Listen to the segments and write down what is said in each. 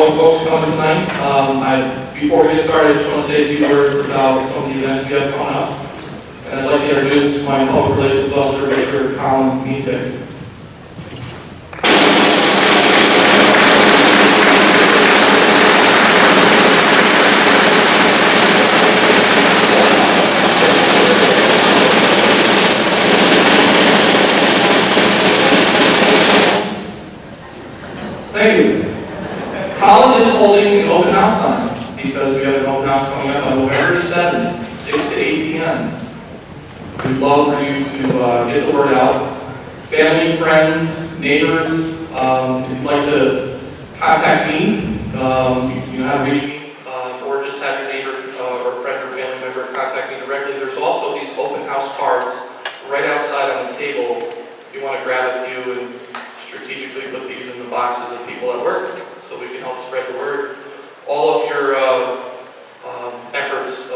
all you folks coming tonight. Before we get started, I just want to say a few words about some of the events we have coming up. And I'd like to introduce my public relations officer, Mr. Colin Niesick. Thank you. Colin is holding an open house sign because we have an open house coming up on November 7th, 6 to 8 p.m. We'd love for you to get the word out. Family, friends, neighbors, if you'd like to contact me, you know how to reach me, or just have your neighbor or friend or family member contact me directly. There's also these open house cards right outside on the table. If you want to grab a few and strategically put these in the boxes of people at work so we can help spread the word. All of your efforts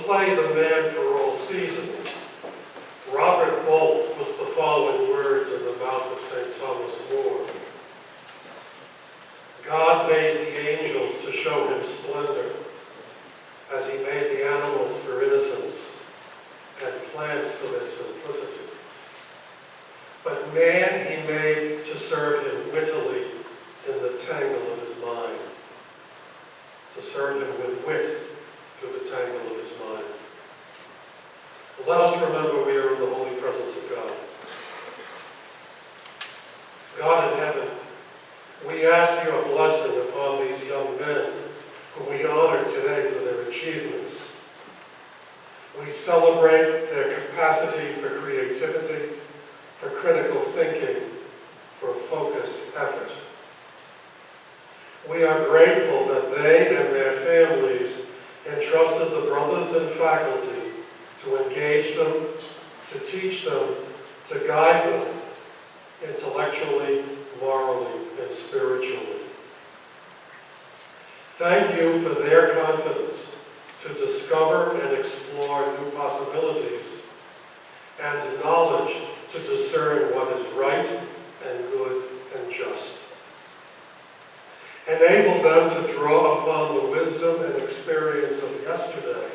play The Man for All Seasons, Robert Bolt puts the following words in the mouth of St. Thomas More. God made the angels to show him splendor, as he made the animals for innocence and plants for their simplicity. But man he made to serve him wittily in the tangle of his mind, to serve him with wit through the tangle of his mind. Let us remember we are in the holy presence of God. God in heaven, we ask your blessing upon these young men whom we honor today for their achievements. We celebrate their capacity for creativity, for critical thinking, for focused effort. We are grateful that they and their families entrusted the brothers and faculty to engage them, to teach them, to guide them intellectually, morally, and spiritually. Thank you for their confidence to discover and explore new possibilities and knowledge to discern what is right and good and just. Enable them to draw upon the wisdom and experience of yesterday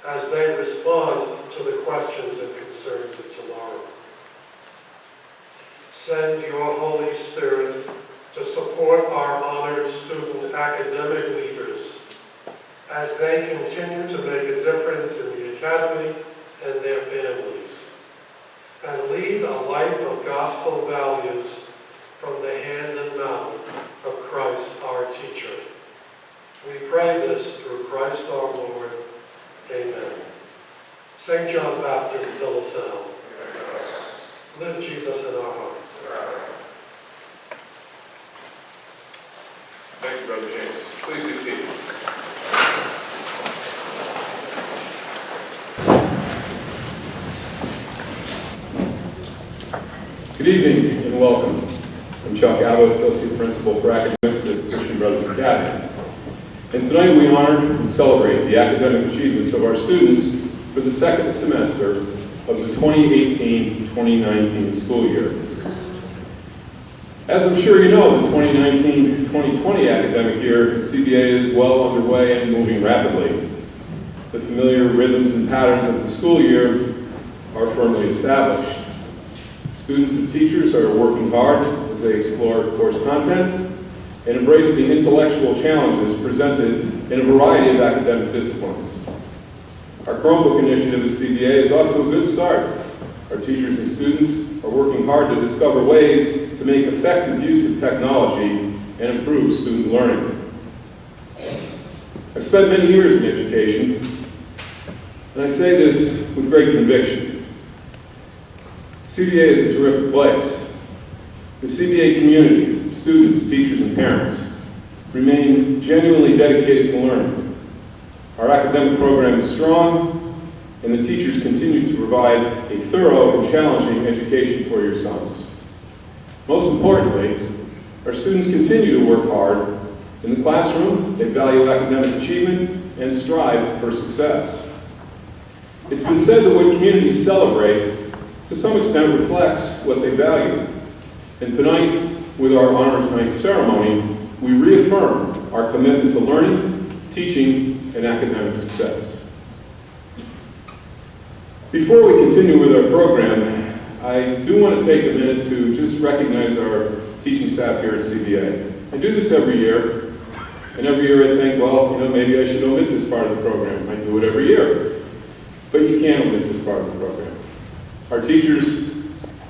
as they respond to the questions and concerns of tomorrow. Send your Holy Spirit to support our honored student academic leaders as they continue to make a difference in the academy and their families, and lead a life of gospel values from the hand and mouth of Christ our teacher. We pray this through Christ our Lord. Amen. St. John Baptist de La Salle. Live Jesus in our hearts. Thank you, Brother James. Please be seated. Good evening and welcome. I'm Chuck Abbo, Associate Principal for Academics at Christian Brothers Academy. And tonight we honor and celebrate the academic achievements of our students for the second semester of the 2018-2019 school year. As I'm sure you know, the 2019-2020 academic year at CBA is well underway and moving rapidly. The familiar rhythms and patterns of the school year are firmly established. Students and teachers are working hard as they explore course content and embrace the intellectual challenges presented in a variety of academic disciplines. Our Chromebook initiative at CBA is off to a good start. Our teachers and students are working hard to discover ways to make effective use of technology and improve student learning. I've spent many years in education, and I say this with great conviction. CBA is a terrific place. The CBA community, students, teachers, and parents, remain genuinely dedicated to learning. Our academic program is strong, and the teachers continue to provide a thorough and challenging education for your sons. Most importantly, our students continue to work hard. In the classroom, they value academic achievement and strive for success. It's been said that what communities celebrate to some extent reflects what they value. And tonight, with our Honors Night ceremony, we reaffirm our commitment to learning, teaching, and academic success. Before we continue with our program, I do want to take a minute to just recognize our teaching staff here at CBA. I do this every year, and every year I think, well, maybe I should omit this part of the program. I do it every year. But you can't omit this part of the program. Our teachers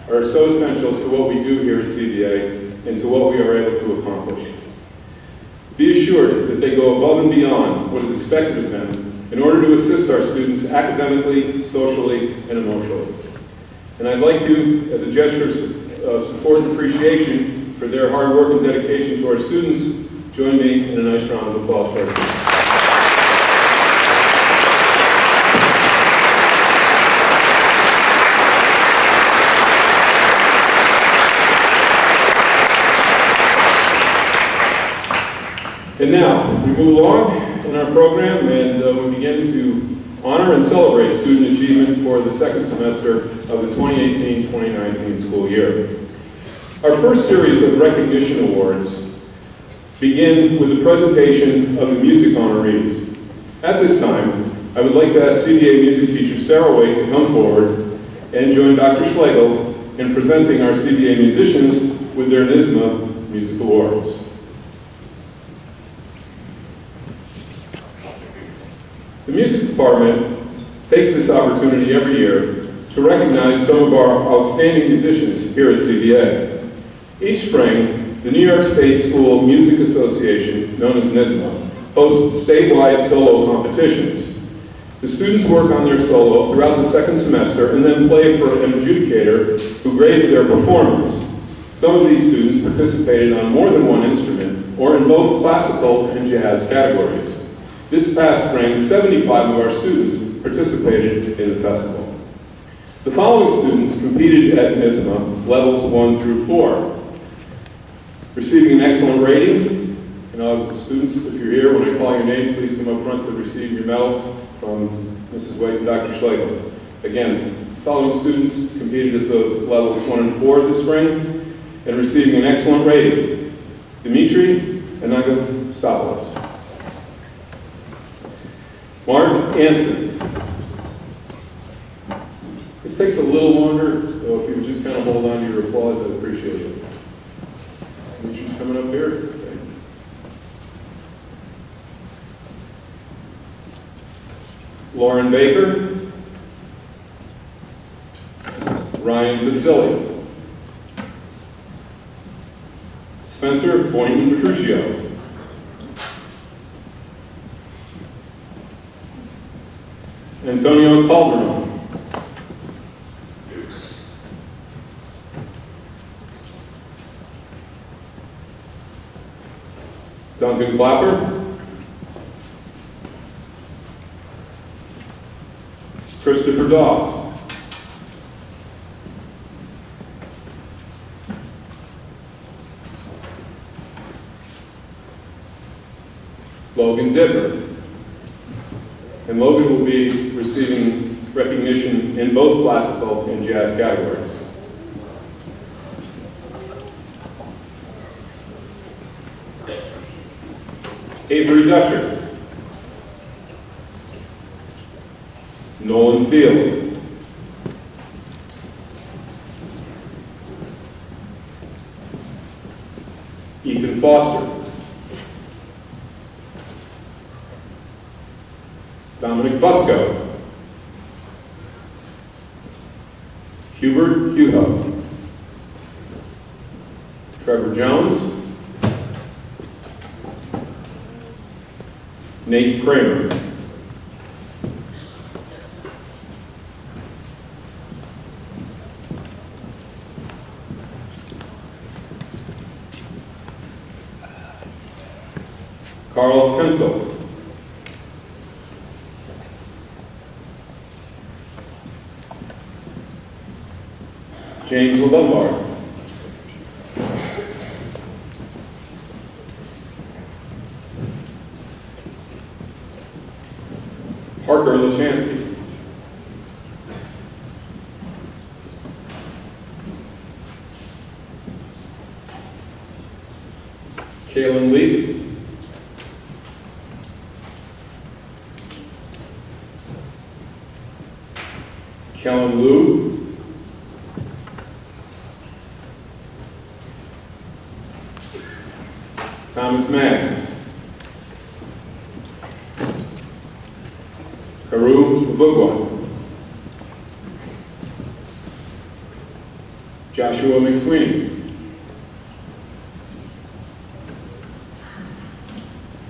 are so essential to what we do here at CBA and to what we are able to accomplish. Be assured that they go above and beyond what is expected of them in order to assist our students academically, socially, and emotionally. And I'd like you, as a gesture of support and appreciation for their hard work and dedication to our students, join me in a nice round of applause for our teachers. And now, we move along in our program, and we begin to honor and celebrate student achievement for the second semester of the 2018-2019 school year. Our first series of recognition awards begin with the presentation of the music honorees. At this time, I would like to ask CBA music teacher Sarah Waite to come forward and join Dr. Schlegel in presenting our CBA musicians with their NYSSMA Music Awards. The music department takes this opportunity every year to recognize some of our outstanding musicians here at CBA. Each spring, the New York State School Music Association, known as NYSSMA, hosts statewide solo competitions. The students work on their solo throughout the second semester and then play for an adjudicator who grades their performance. Some of these students participated on more than one instrument or in both classical and jazz categories. This past spring, 75 of our students participated in the festival. The following students competed at NYSSMA levels 1 through 4. Receiving an excellent rating, and students, if you're here, when I call your name, please come up front to receive your medals from Mrs. White and Dr. Schlegel. Again, the following students competed at the levels 1 and 4 this spring and receiving an excellent rating. Dimitri Anagostopoulos. Mark Anson. This takes a little longer, so if you would just kind of hold on to your applause, I'd appreciate it. Dimitri's coming up here. Okay. Lauren Baker. Ryan Basili. Spencer Boynton Petruccio. Antonio Calderon. Duncan Clapper. Christopher Dawes. Logan Dipper. And Logan will be receiving recognition in both classical and jazz categories. Avery Dutcher. Nolan Field. Ethan Foster. Dominic Fusco. Hubert Hugo. Trevor Jones. Nate Kramer. Carl Kensel. James LeBombard. Parker Lachansky. Kaylin Lee. Kellen Liu. Thomas Maggs. Haru Vugwa. Joshua McSweeney.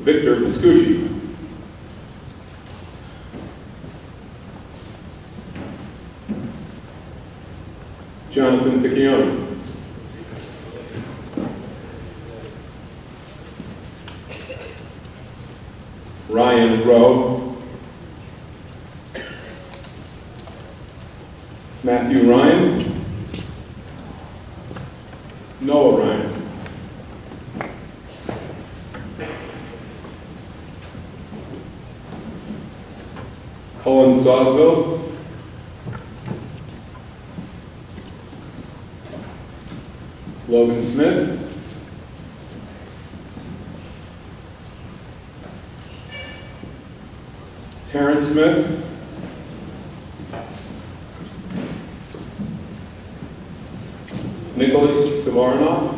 Victor Piscucci. Jonathan Piccioni. Ryan Rowe. Matthew Ryan. Noah Ryan. Cullen Sawsville, Logan Smith, Terrence Smith, Nicholas Savarnoff,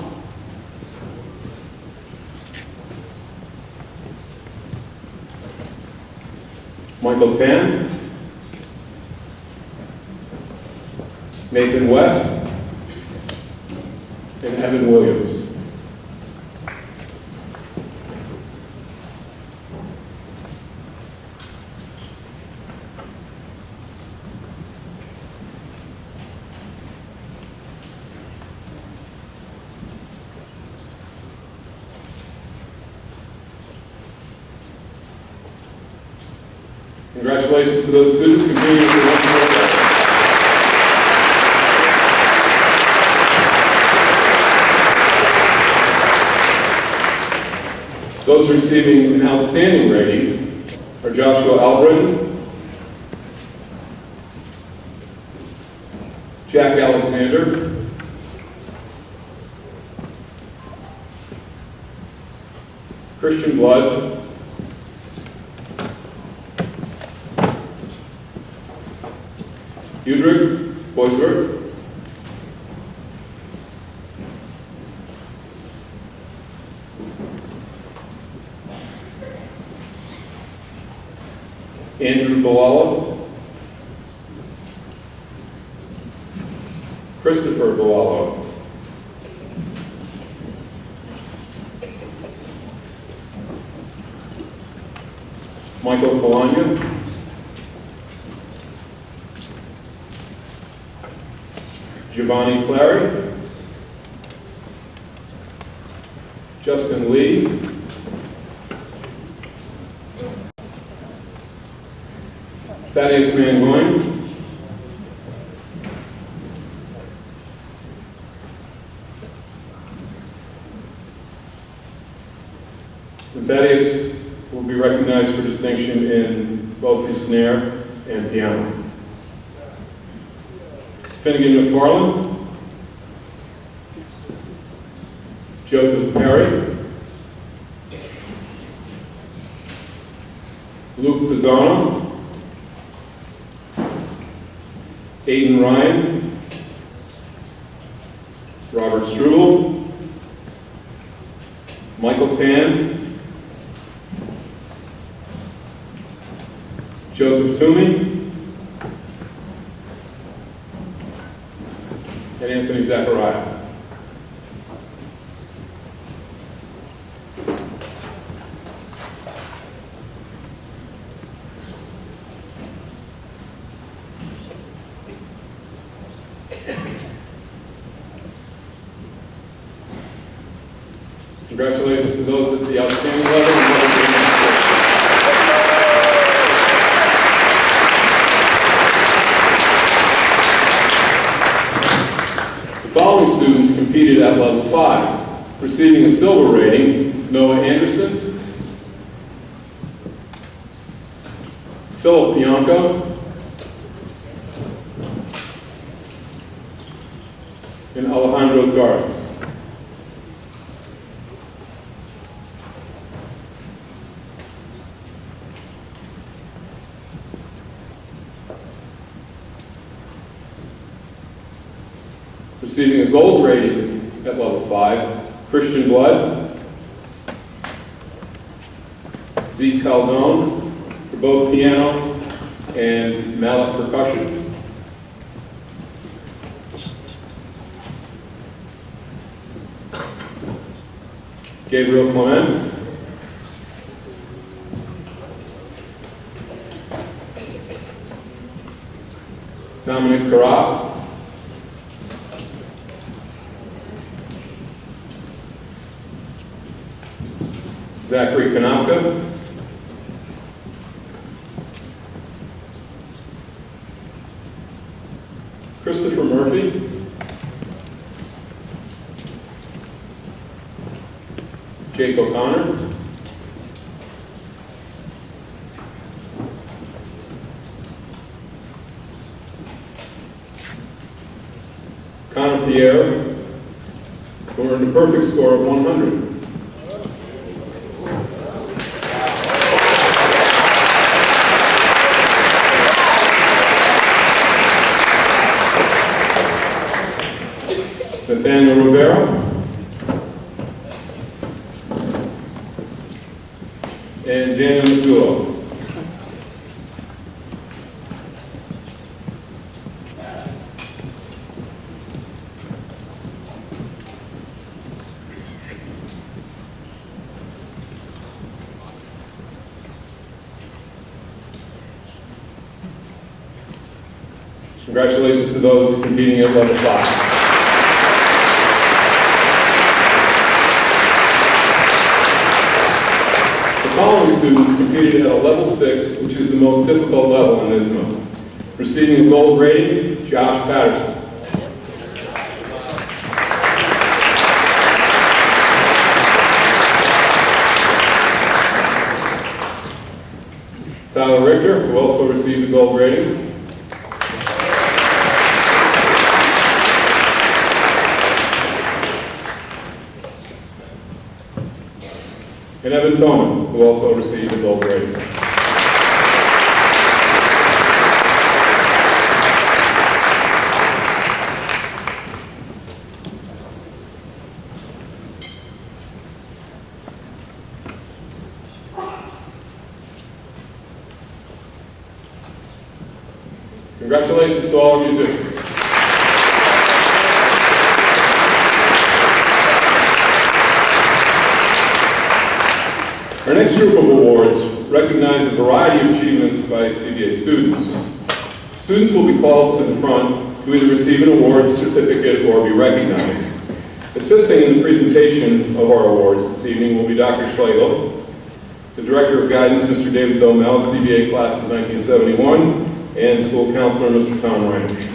Michael Tan, Nathan West, and Evan Williams. Congratulations to those students. Continue to work hard. Those receiving an outstanding rating are Joshua Albany, Jack Alexander, Christian Blood, Udrich Boisberg, Andrew Boala, Christopher Boala, Michael Kalanya, Giovanni Clary, Justin Lee, Thaddeus Mangoin, and Thaddeus will be recognized for distinction in both his snare and piano. Finnegan McFarland, Joseph Perry, Luke Pisano, Aiden Ryan, Robert Strudel, Michael Tan, Joseph Toomey, and Anthony Zachariah. Congratulations to those at the outstanding level. The following students competed at level 5, receiving a silver rating: Noah Anderson, Philip Bianco, and Alejandro Torres. Receiving a gold rating at level 5, Christian Blood, Zeke Caldone for both piano and mallet percussion. Gabriel Clement, Dominic Carra, Zachary Kanapka, Christopher Murphy, Jake O'Connor, who earned a perfect score of 100. Nathaniel Rivera. And Daniel Masulo. Congratulations to those competing at level 5. The following students competed at a level 6, which is the most difficult level in ISMO. Receiving a gold rating, Josh Patterson. Tyler Richter, who also received a gold rating. And Evan Toman, who also received a gold rating. Congratulations to all musicians. Our next group of awards recognize a variety of achievements by CBA students. Students will be called to the front to either receive an award, certificate, or be recognized. Assisting in the presentation of our awards this evening will be Dr. Schlegel, the Director of Guidance, Mr. David Domel, CBA class of 1971, and School Counselor, Mr. Tom Reinisch.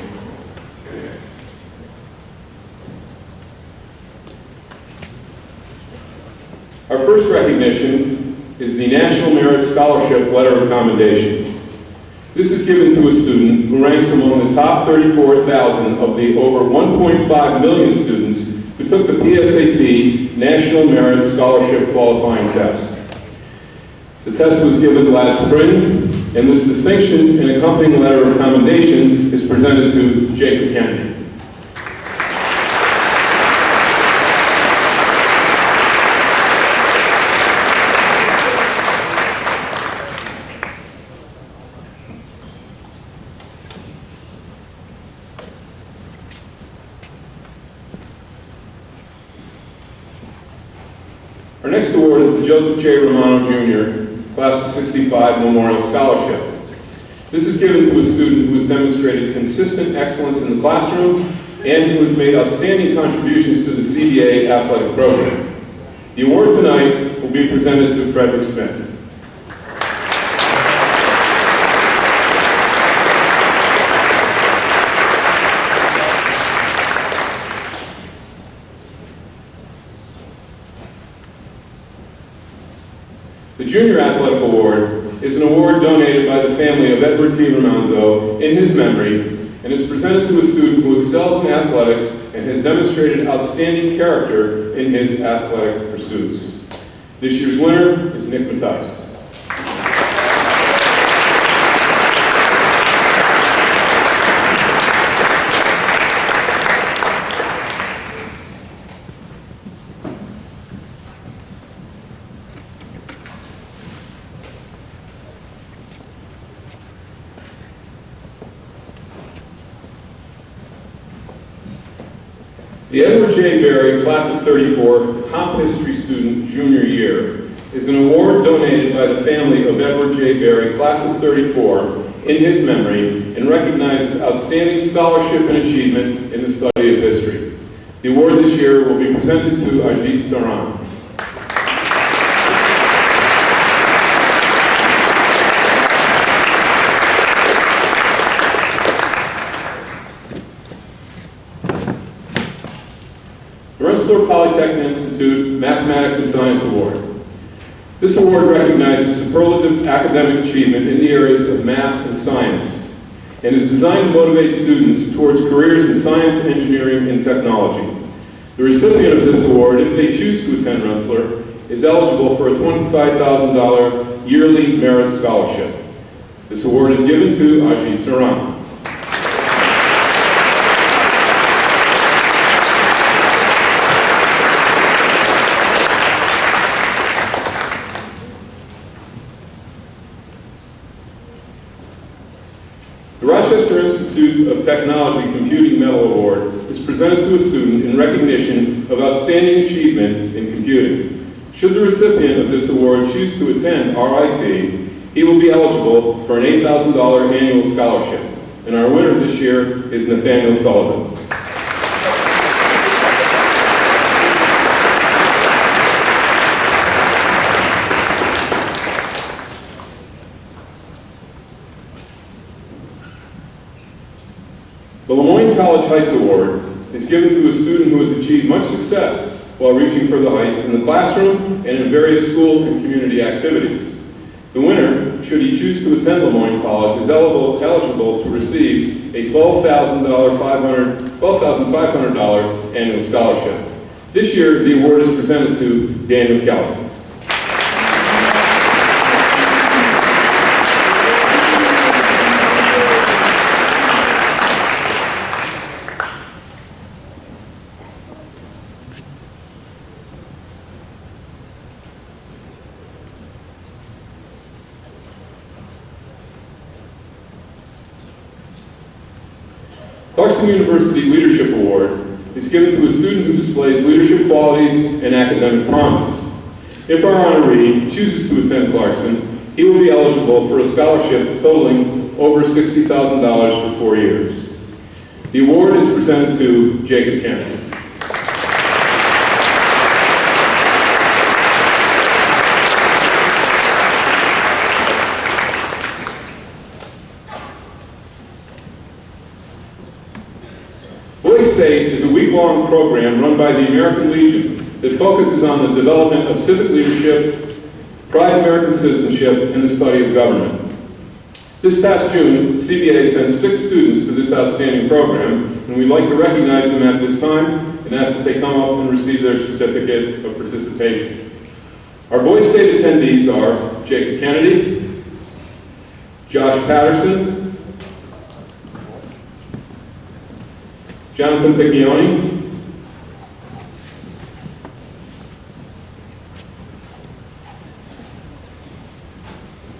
Our first recognition is the National Merit Scholarship Letter of Commendation. This is given to a student who ranks among the top 34,000 of the over 1.5 million students who took the PSAT National Merit Scholarship Qualifying Test. The test was given last spring, and this distinction and accompanying letter of commendation is presented to Jacob Kennedy. Our next award is the Joseph J. Romano Jr. Class of 65 Memorial Scholarship. This is given to a student who has demonstrated consistent excellence in the classroom and who has made outstanding contributions to the CBA athletic program. The award tonight will be presented to Frederick Smith. The Junior Athletic Award is an award donated by the family of Edward T. Romanzo in his memory and is presented to a student who excels in athletics and has demonstrated outstanding character in his athletic pursuits. This year's winner is Nick Mattice. The Edward J. Berry Class of 34 Top History Student Junior Year is an award donated by the family of Edward J. Berry Class of 34 in his memory and recognizes outstanding scholarship and achievement in the study of history. The award this year will be presented to Ajit Saran. Rensselaer Polytechnic Institute Mathematics and Science Award. This award recognizes superlative academic achievement in the areas of math and science and is designed to motivate students towards careers in science, engineering, and technology. The recipient of this award, if they choose to attend Rensselaer, is eligible for a $25,000 yearly merit scholarship. This award is given to Ajit Saran. The Rochester Institute of Technology Computing Medal Award is presented to a student in recognition of outstanding achievement in computing. Should the recipient of this award choose to attend RIT, he will be eligible for an $8,000 annual scholarship. And our winner this year is Nathaniel Sullivan. The Lemoyne College Heights Award is given to a student who has achieved much success while reaching for the heights in the classroom and in various school and community activities. The winner, should he choose to attend Lemoyne College, is eligible to receive a $12,500 annual scholarship. This year, the award is presented to Daniel Kelly. Clarkson University Leadership Award is given to a student who displays leadership qualities and academic promise. If our honoree chooses to attend Clarkson, he will be eligible for a scholarship totaling over $60,000 for 4 years. The award is presented to Jacob Kennedy. Boys State is a week-long program run by the American Legion that focuses on the development of civic leadership, pride in American citizenship, and the study of government. This past June, CBA sent 6 students to this outstanding program, and we'd like to recognize them at this time and ask that they come up and receive their certificate of participation. Our Boys State attendees are Jacob Kennedy, Josh Patterson, Jonathan Piccioni,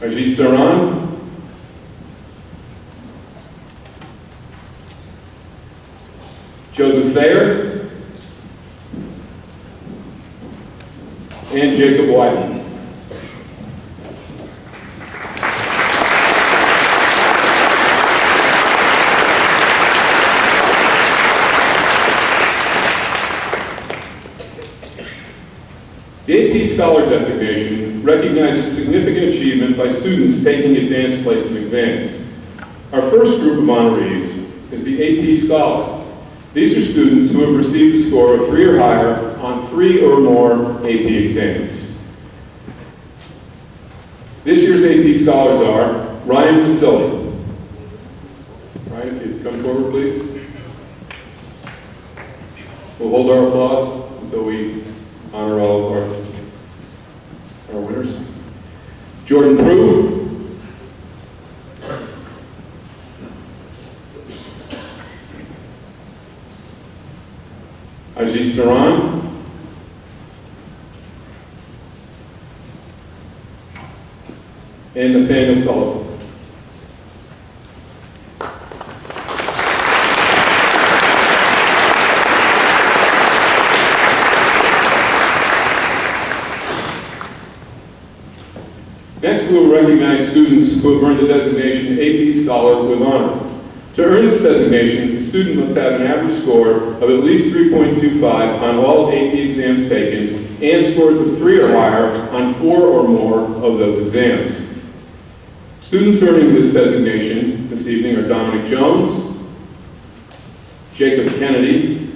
Ajit Saran, Joseph Thayer, and Jacob Wyden. The AP Scholar designation recognizes significant achievement by students taking advanced placement exams. Our first group of honorees is the AP Scholar. These are students who have received a score of 3 or higher on 3 or more AP exams. This year's AP Scholars are Ryan Vasili. Ryan, if you'd come forward, please. We'll hold our applause until we honor all of our winners. Jordan Prue, Ajit Saran, and Nathaniel Sullivan. Next, we will recognize students who have earned the designation AP Scholar with honor. To earn this designation, the student must have an average score of at least 3.25 on all AP exams taken and scores of 3 or higher on 4 or more of those exams. Students earning this designation this evening are Dominic Jones, Jacob Kennedy,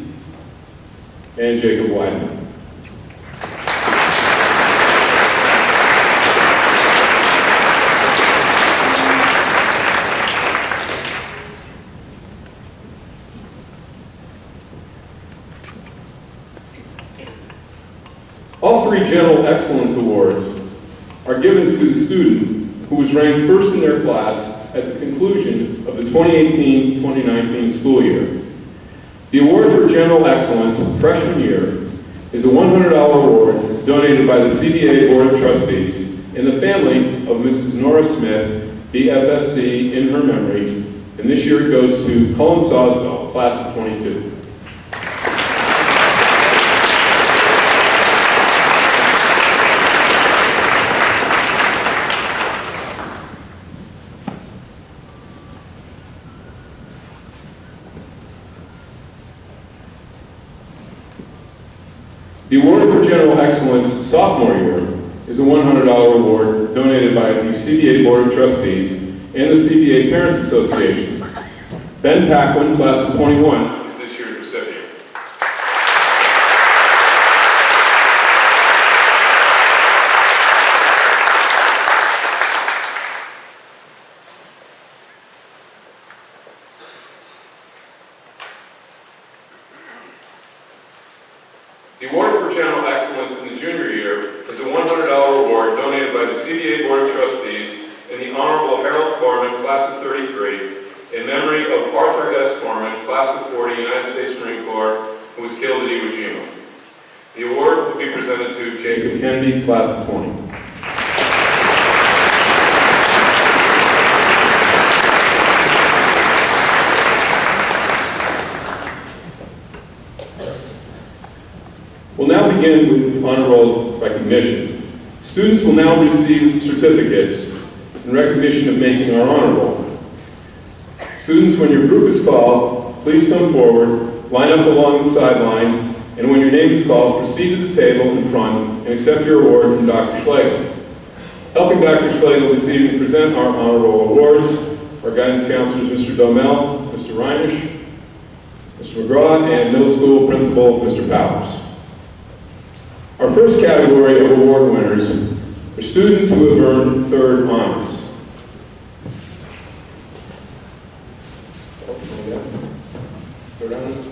and Jacob Wyden. All three General Excellence Awards are given to the student who was ranked first in their class at the conclusion of the 2018-2019 school year. The award for General Excellence freshman year is a $100 award donated by the CBA Board of Trustees in the family of Mrs. Nora Smith, BFSC, in her memory, and this year it goes to Cullen Sawswell, class of 22. The award for General Excellence sophomore year is a $100 award donated by the CBA Board of Trustees and the CBA Parents Association. Ben Paquin, class of 21, is this year's recipient. The award for General Excellence in the junior year is a $100 award donated by the CBA Board of Trustees and the Honorable Harold Corman, class of 33, in memory of Arthur S. Corman, class of 40, United States Marine Corps, who was killed at Iwo Jima. The award will be presented to Jacob Kennedy, class of 20. We'll now begin with honor roll recognition. Students will now receive certificates in recognition of making our honor roll. Students, when your group is called, please come forward, line up along the sideline, and when your name is called, proceed to the table in front and accept your award from Dr. Schlegel. Helping Dr. Schlegel this evening present our honor roll awards, our guidance counselors, Mr. Domel, Mr. Reinisch, Mr. McGraw, and middle school principal, Mr. Powers. Our first category of award winners are students who have earned third honors. Third honors.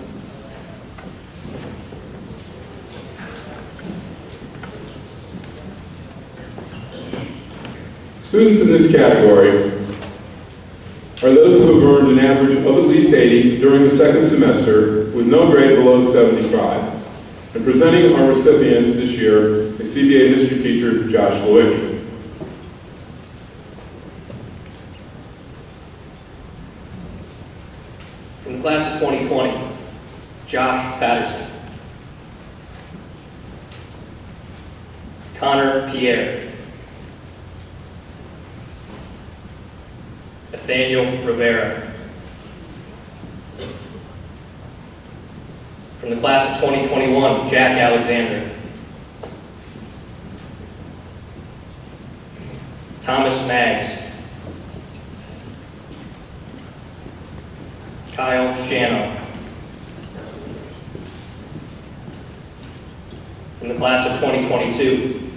Students in this category are those who have earned an average of at least 80 during the second semester with no grade below 75. And presenting our recipients this year is CBA history teacher Josh Lewicki. From the class of 2020, Josh Patterson. Connor Pierre. Nathaniel Rivera. From the class of 2021, Jack Alexander. Thomas Maggs. Kyle Shano. From the class of 2022,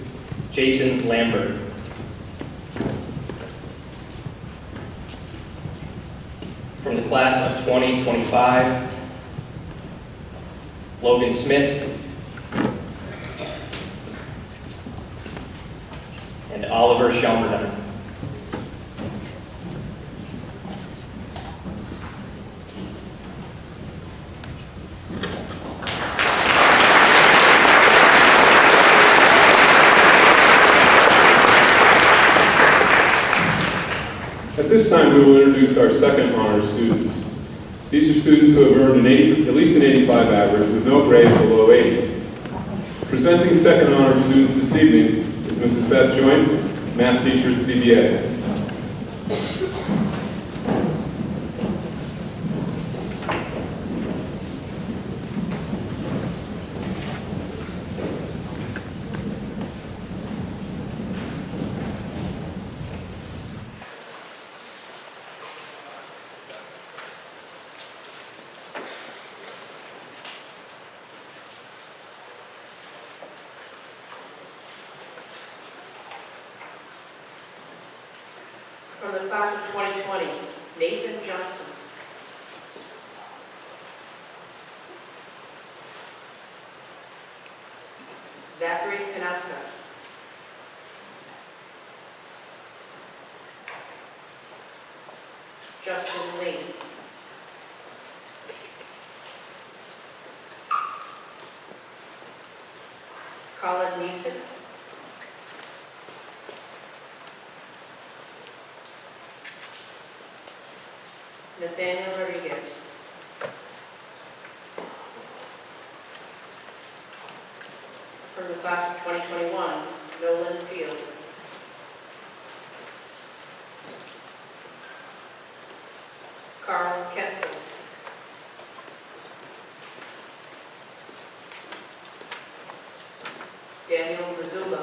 Jason Lambert. From the class of 2025, Logan Smith and Oliver Shelmerton. At this time, we will introduce our second honor students. These are students who have earned at least an 85 average with no grade below 80. Presenting second honor students this evening is Mrs. Beth Joint, math teacher at CBA. From the class of 2020, Nathan Johnson. Zachary Kanapka. Justin Lee. Colin Neeson. Nathaniel Rodriguez. From the class of 2021, Nolan Field. Carl Ketzel. Daniel Mazzullo.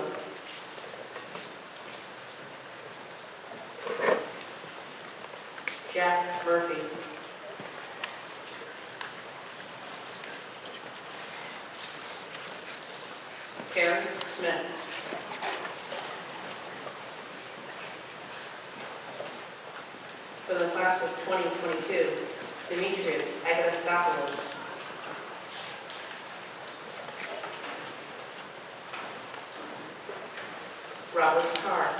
Jack Murphy. Terrence Smith. For the class of 2022, Demetrius Agastopoulos. Robert Carr.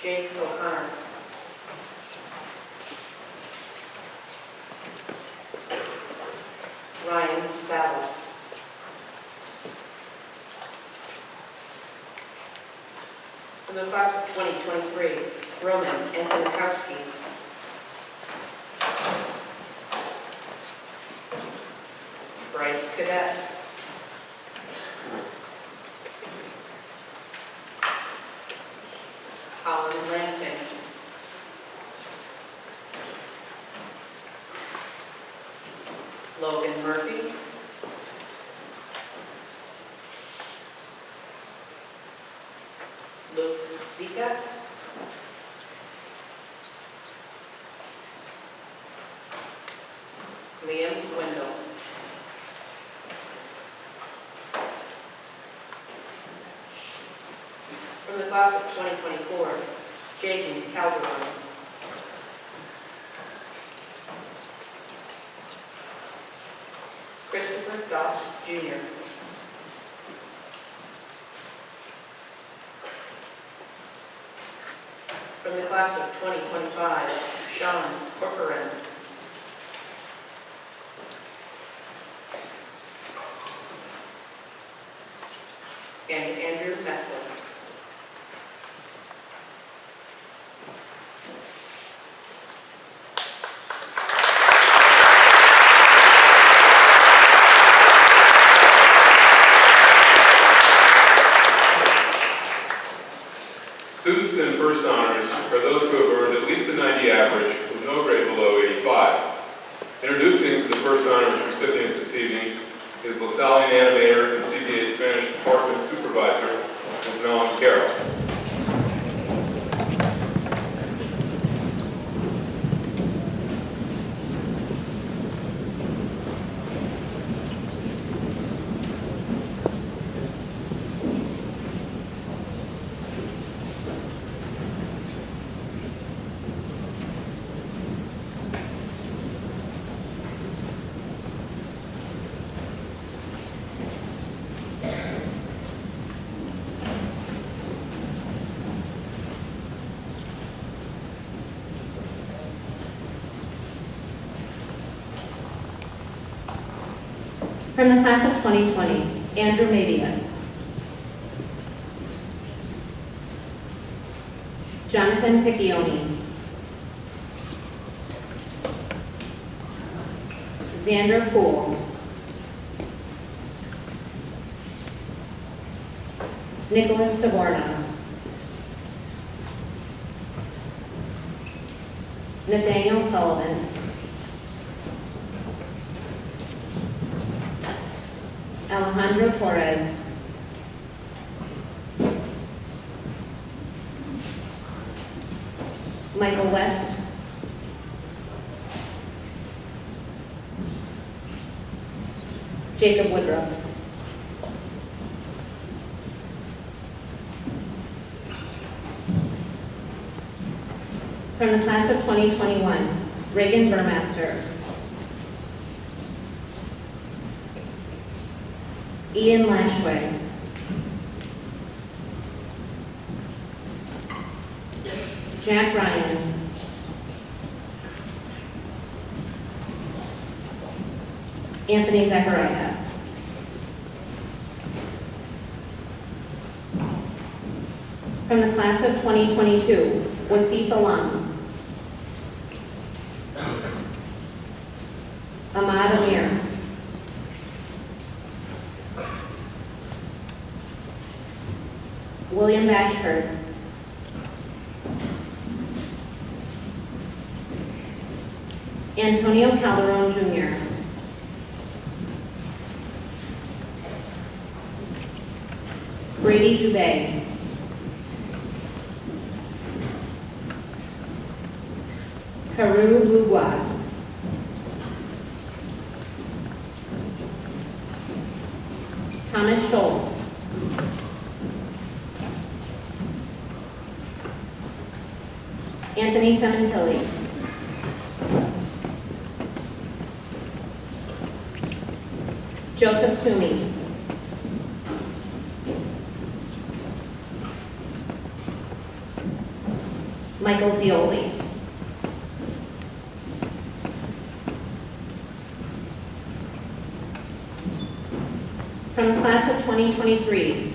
Jake O'Connor. Ryan Saddle. For the class of 2023, Roman Antonikowski. Bryce Cadet. Colin Lansing. Logan Murphy. Luke Zika. Liam Wendell. From the class of 2024, Jaden Calderon. Christopher Doss Jr. From the class of 2025, Sean Corcoran. And Andrew Metzler. Students in first honors are those who have earned at least a 90 average with no grade below 85. Introducing the first honors recipients this evening is LaSallian animator and CBA Spanish Department Supervisor, Ms. Melanie Carroll. From the class of 2020, Andrew Mavius. Jonathan Piccioni. Xander Poole. Nicholas Savorna. Nathaniel Sullivan. Alejandro Torres. Michael West. Jacob Woodruff. From the class of 2021, Reagan Burmaster. Ian Lashway. Jack Ryan. Anthony Zachariah. From the class of 2022, Wasif Alam. Ahmad Amir. William Bashford. Antonio Calderon Jr. Brady Dubé. Karu Lugwa. Thomas Schultz. Anthony Sementilli. Joseph Toomey. Michael Zioli. From the class of 2023,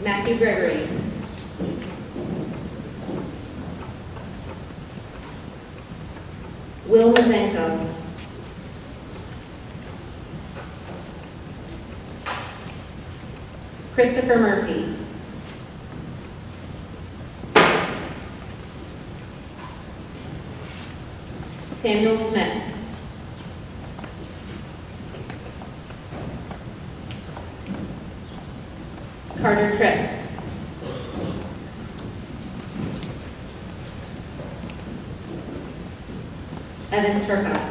Matthew Gregory. Will Mazenko. Christopher Murphy. Samuel Smith. Carter Tripp. Evan Turcotte.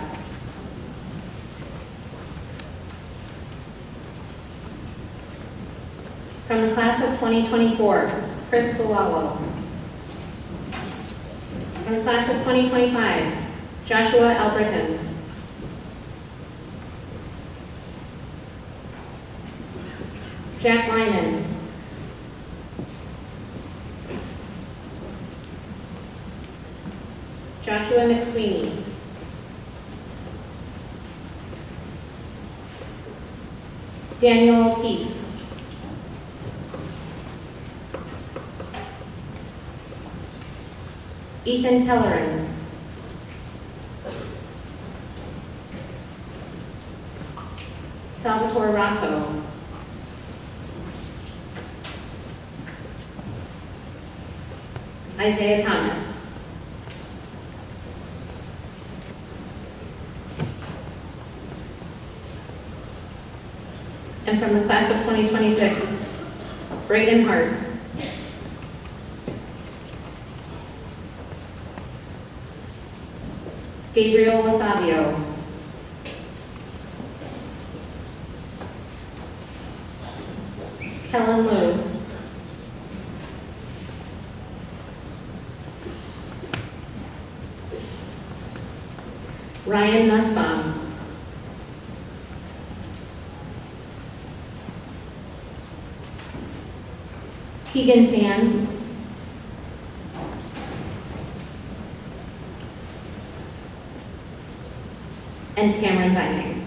From the class of 2024, Chris Bilalo. From the class of 2025, Joshua Albritton. Jack Lyman. Joshua McSweeney. Daniel O'Keefe. Ethan Pellerin. Salvatore Rosso. Isaiah Thomas. And from the class of 2026, Braden Hart. Gabriel Lasavio. Kellen Liu. Ryan Nussbaum. Keegan Tan. And Cameron Vining.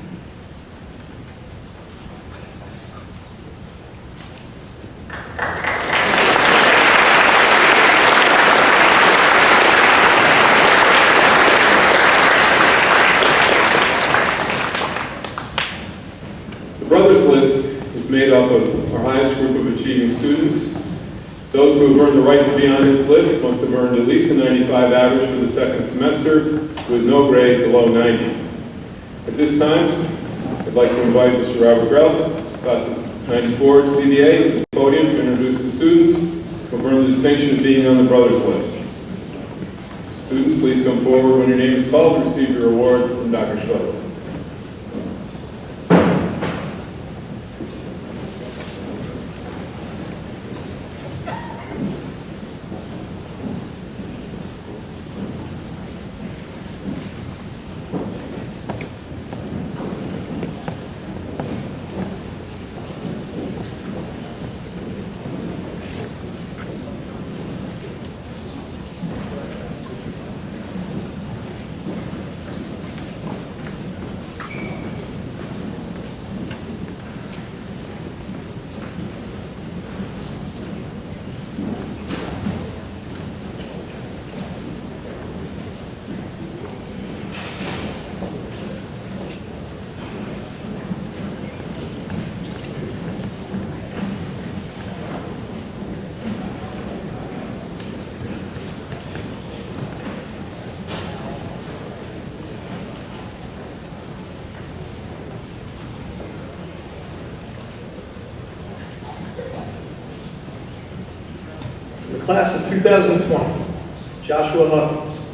The Brothers List is made up of our highest group of achieving students. Those who have earned the right to be on this list must have earned at least a 95 average for the second semester, with no grade below 90. At this time, I'd like to invite Mr. Robert Grouse, class of 94 CBA, to the podium to introduce the students who have earned the distinction of being on the Brothers List. Students, please come forward when your name is called to receive your award from Dr. Schletter. class of 2020, Joshua Huggins.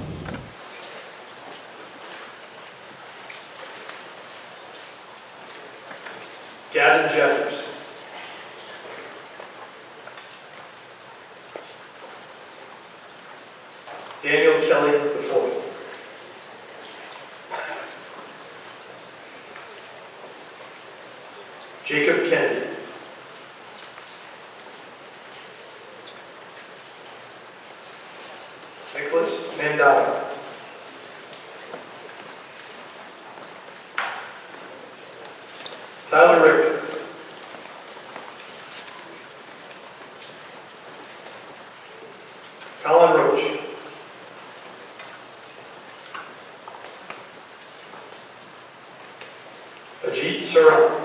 Gavin Jeffers. Daniel Kelly IV. Jacob Kennedy. Nicholas Mandato. Tyler Richter. Colin Roach. Ajit Saran.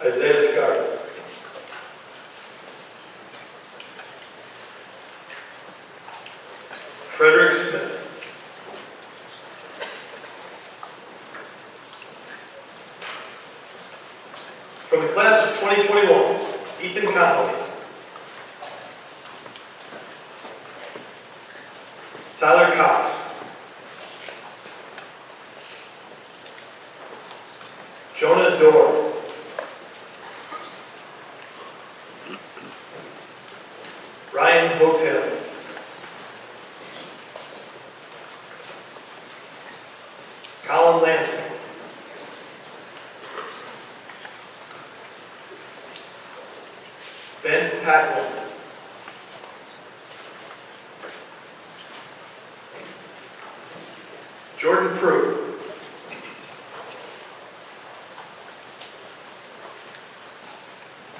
Isaiah Scarlett. Frederick Smith. From the class of 2021, Ethan Connolly. Tyler Cox. Jonah Dorr. Ryan Hotel. Colin Lansing. Ben Packman. Jordan Prue.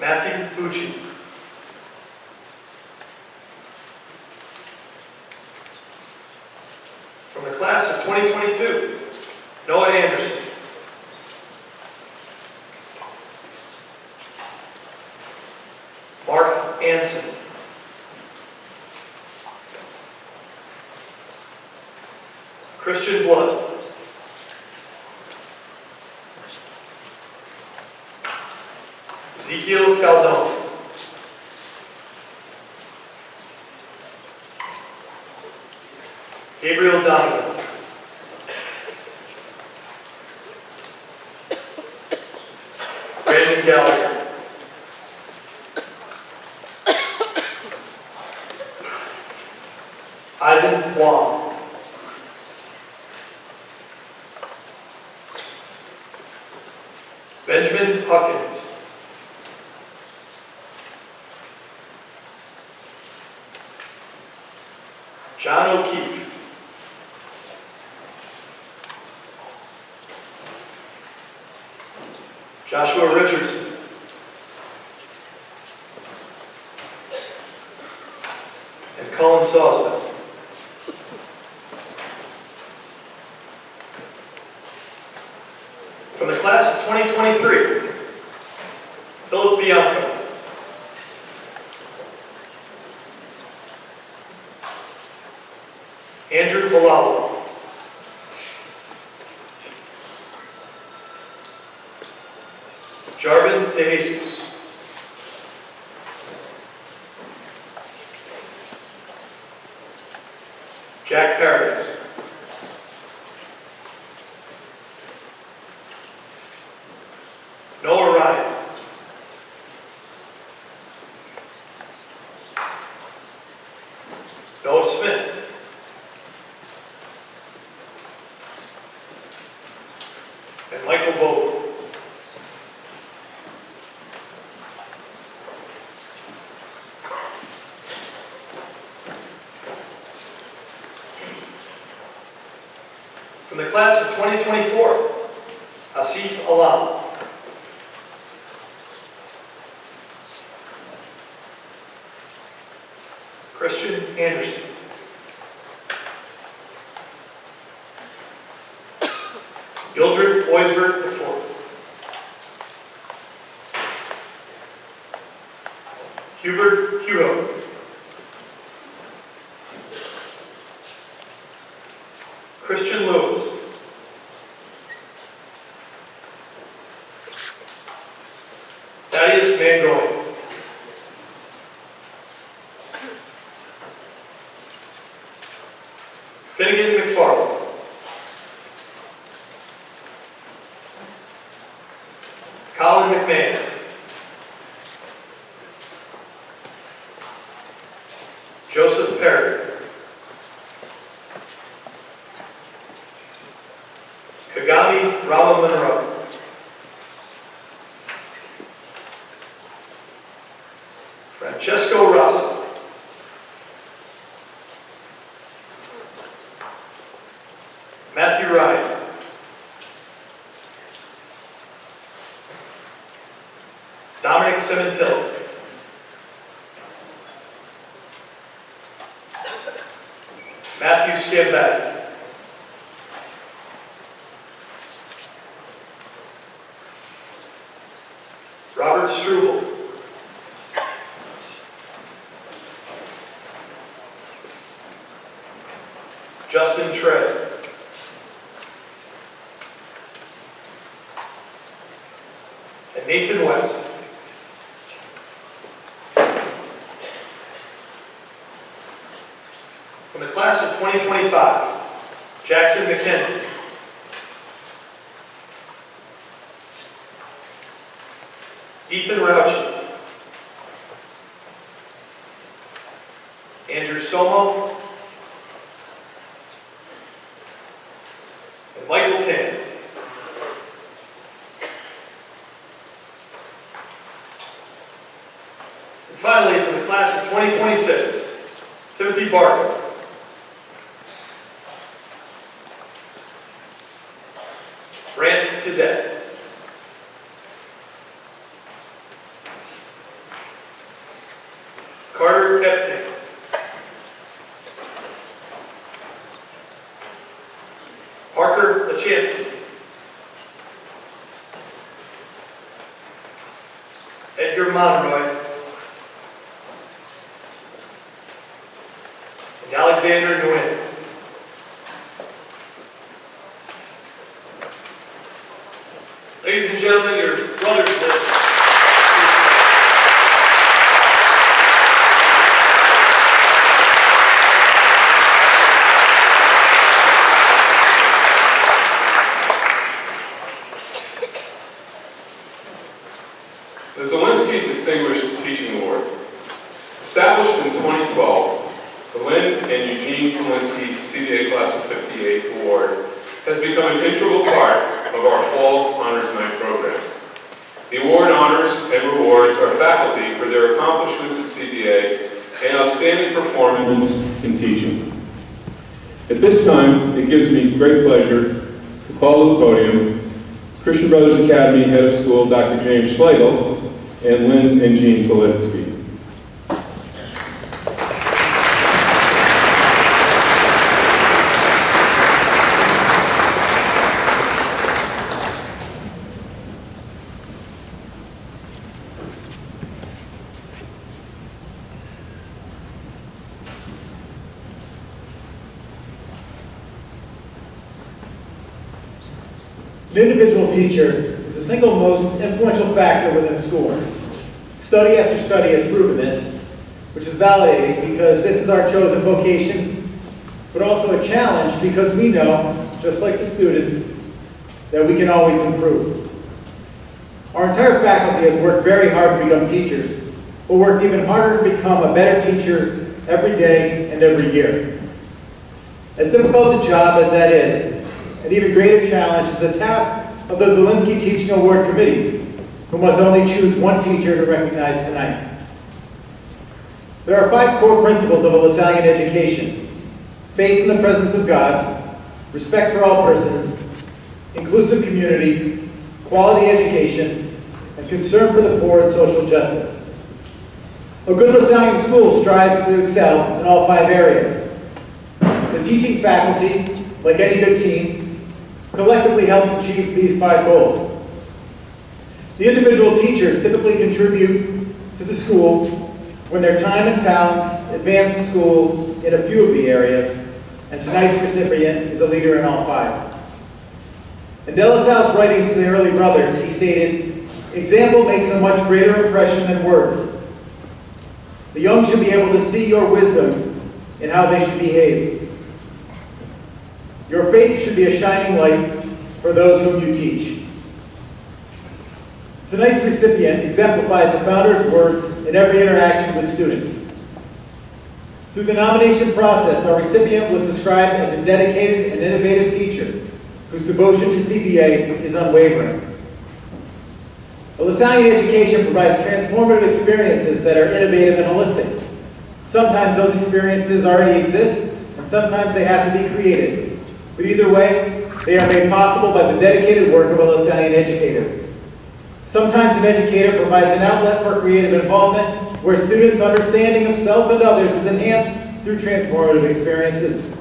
Matthew Bucci. From the class of 2022, Noah Anderson. Mark Anson. Christian Blood. Ezekiel Caldone. Gabriel Donovan. Brandon Gallagher. Ivan Wong. Benjamin Huckins. John O'Keefe. Joshua Richardson. And Colin Salisbury. From the class of 2023, Philip Bianco. Andrew Malalo. Jarvin De Jesus. Jack Paradis. Noah Ryan. Noah Smith. And Michael Vogel. From the class of 2024, Asif Alam. Christian Anderson. Mildred Oisberg IV. Hubert Hugo. Christian Lewis. Finnegan McFarland. Colin McMahon. Joseph Perry. Kagami Rala Monroe. Francesco Rossi. Matthew Ryan. Dominic Cementillo. Matthew Scambatti. Robert Struble. Justin Trey. And Nathan West. From the class of 2025, Jackson McKenzie. Ethan Rauchi. Andrew Somo. And Michael Tan. And finally, from the class of 2026, Timothy Barker. Brant Cadet. Carter Epting. Parker Lachansky. Edgar Monroy. And Alexander Nguyen. Ladies and gentlemen, your brother's list. The Zielinski Distinguished Teaching Award. Established in 2012, the Lynn and Eugene Zielinski CBA Class of 58 Award has become an integral part of our Fall Honors Night program. The award honors and rewards our faculty for their accomplishments at CBA and outstanding performance in teaching. At this time, it gives me great pleasure to call to the podium Christian Brothers Academy Head of School, Dr. James Schlegel, and Lynn and Jean Zielinski. An individual teacher is the single most influential factor within a school. Study after study has proven this, which is validating because this is our chosen vocation, but also a challenge because we know, just like the students, that we can always improve. Our entire faculty has worked very hard to become teachers, but worked even harder to become a better teacher every day and every year. As difficult a job as that is, an even greater challenge is the task of the Zielinski Teaching Award Committee, who must only choose one teacher to recognize tonight. There are 5 core principles of a LaSallian education: faith in the presence of God, respect for all persons, inclusive community, quality education, and concern for the poor and social justice. A good LaSallian school strives to excel in all 5 areas. The teaching faculty, like any good team, collectively helps achieve these 5 goals. The individual teachers typically contribute to the school when their time and talents advance the school in a few of the areas, and tonight's recipient is a leader in all 5. In De La Salle's writings to the early brothers, he stated, "Example makes a much greater impression than words. The young should be able to see your wisdom in how they should behave." Your faith should be a shining light for those whom you teach. Tonight's recipient exemplifies the founder's words in every interaction with students. Through the nomination process, our recipient was described as a dedicated and innovative teacher whose devotion to CBA is unwavering. A LaSallian education provides transformative experiences that are innovative and holistic. Sometimes those experiences already exist, and sometimes they have to be created. But either way, they are made possible by the dedicated work of a LaSallian educator. Sometimes an educator provides an outlet for creative involvement where students' understanding of self and others is enhanced through transformative experiences.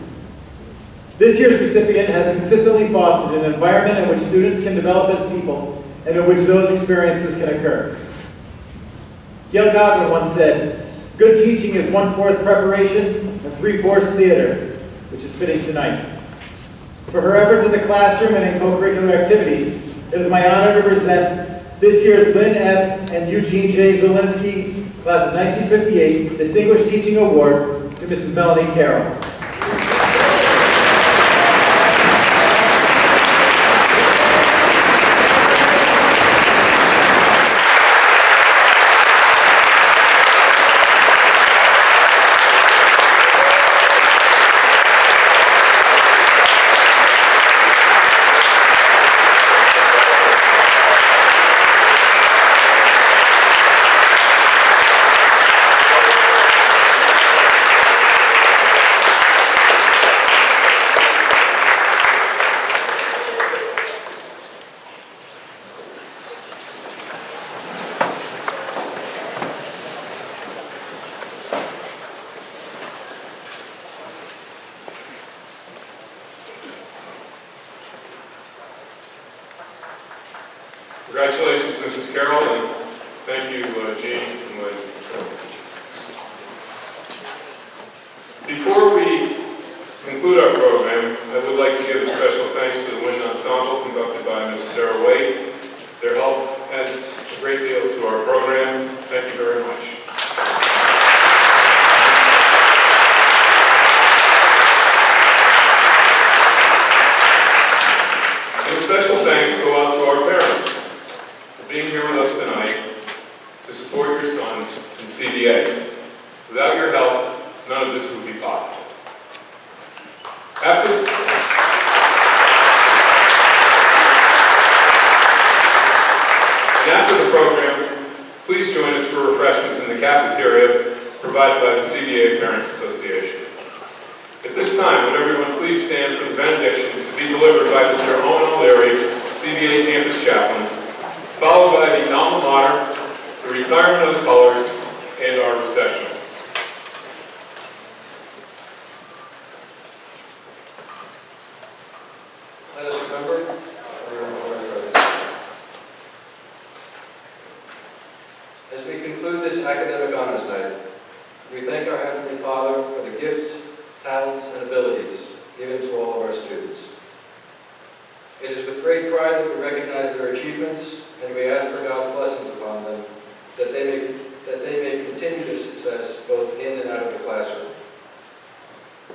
This year's recipient has consistently fostered an environment in which students can develop as people and in which those experiences can occur. Gail Godwin once said, "Good teaching is 1/4 preparation and 3/4 theater," which is fitting tonight. For her efforts in the classroom and in co-curricular activities, it is my honor to present this year's Lynn F. and Eugene J. Zielinski, class of 1958, Distinguished Teaching Award to Mrs. Melanie Carroll. Congratulations, Mrs. Carroll, and thank you, Jean and Lynn. Before we conclude our program, I would like to give a special thanks to the Wind Ensemble conducted by Ms. Sarah Wade. Their help adds a great deal to our program. Thank you very much. And a special thanks go out to our parents for being here with us tonight to support your sons in CBA. Without your help, none of this would be possible. After the program, please join us for refreshments in the cafeteria provided by the CBA Parents Association. At this time, would everyone please stand for the benediction to be delivered by Mr. Owen O'Leary, CBA Campus Chaplain, followed by the alma mater, the retirement of the colors, and our recessional. Let us remember. As we conclude this academic honors night, we thank our Heavenly Father for the gifts, talents, and abilities given to all of our students. It is with great pride that we recognize their achievements, and we ask for God's blessings upon them, that they may continue their success both in and out of the classroom.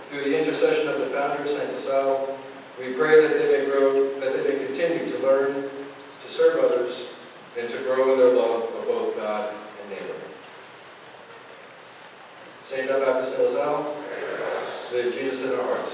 Through the intercession of the founder, St. LaSalle, we pray that they may continue to learn, to serve others, and to grow in their love of both God and neighbor. St. John Baptist de LaSalle, live Jesus in our hearts.